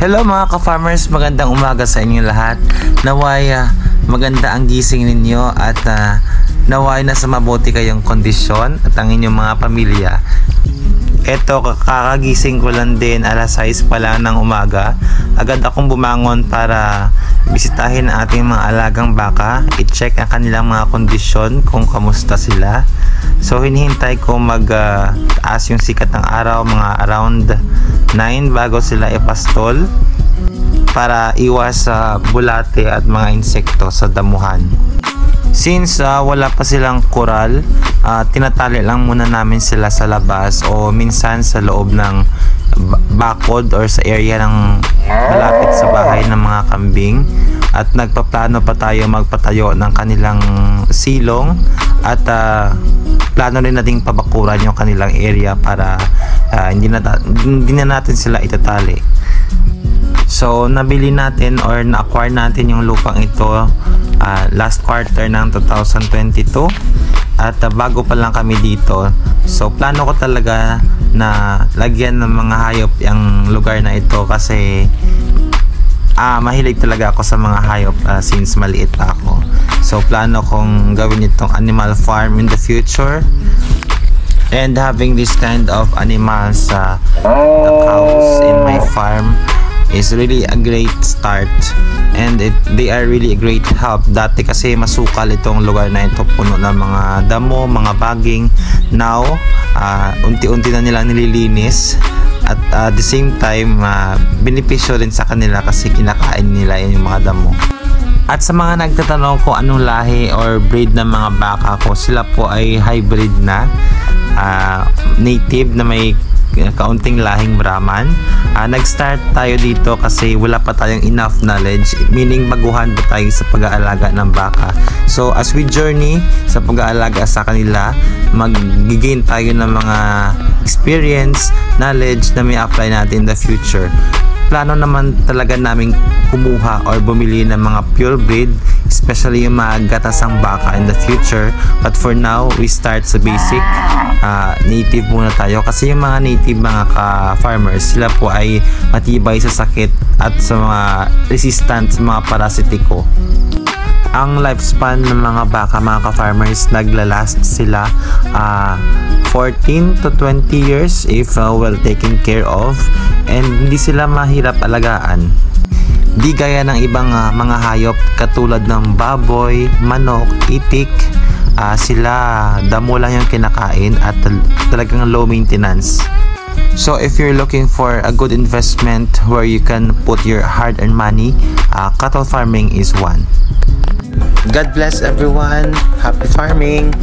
Hello mga ka-farmers, magandang umaga sa inyo lahat. Naway maganda ang gising ninyo at naway nasa mabuti kayong kondisyon at ang inyong mga pamilya. Eto, kakagising ko lang din, alas 6 pa lang ng umaga. Agad akong bumangon para bisitahin ang ating mga alagang baka, i-check ang kanilang mga kondisyon kung kamusta sila. So hinihintay ko mag-taas yung sikat ng araw, mga around 9 bago sila ipastol para iwas sa bulate at mga insekto sa damuhan. Since wala pa silang koral, tinatali lang muna namin sila sa labas o minsan sa loob ng bakod or sa area ng malapit sa bahay ng mga kambing, at nagpaplano pa tayo magpatayo ng kanilang silong at plano rin nating pabakuran yung kanilang area para hindi na natin sila itatali. So nabili natin or na-acquire natin yung lupang ito last quarter ng 2022 at bago pa lang kami dito. So plano ko talaga na lagyan ng mga hayop yung lugar na ito kasi mahilig talaga ako sa mga hayop since maliit pa ako. So plano kong gawin itong animal farm in the future, and having this kind of animals, the cows in my farm is really a great start, and they are really a great help. Dati kasi masukal itong lugar na ito, puno ng mga damo, mga baging. Now unti-unti na nilang nililinis at at the same time benepisyo rin sa kanila kasi kinakain nila yung mga damo. At sa mga nagtatanong kung anong lahi or breed ng mga baka ko, sila po ay hybrid na, native na may kaunting lahing Brahman. Nag-start tayo dito kasi wala pa tayong enough knowledge, meaning baguhan pa tayo sa pag-aalaga ng baka. So as we journey sa pag-aalaga sa kanila, mag-gain tayo ng mga experience, knowledge na may apply natin in the future. Plano naman talaga namin kumuha or bumili ng mga pure breed, especially yung mga gatasang baka in the future. But for now, we start sa basic. Native muna tayo kasi yung mga native mga ka-farmers, sila po ay matibay sa sakit at sa mga resistant sa mga parasitiko. Ang lifespan ng mga baka mga ka-farmers, naglalast sila 14 to 20 years if well taken care of, and hindi sila mahirap alagaan. Di gaya ng ibang mga hayop katulad ng baboy, manok, itik, sila damo lang yung kinakain at talagang low maintenance. So if you're looking for a good investment where you can put your hard-earned money, cattle farming is one. God bless everyone. Happy farming!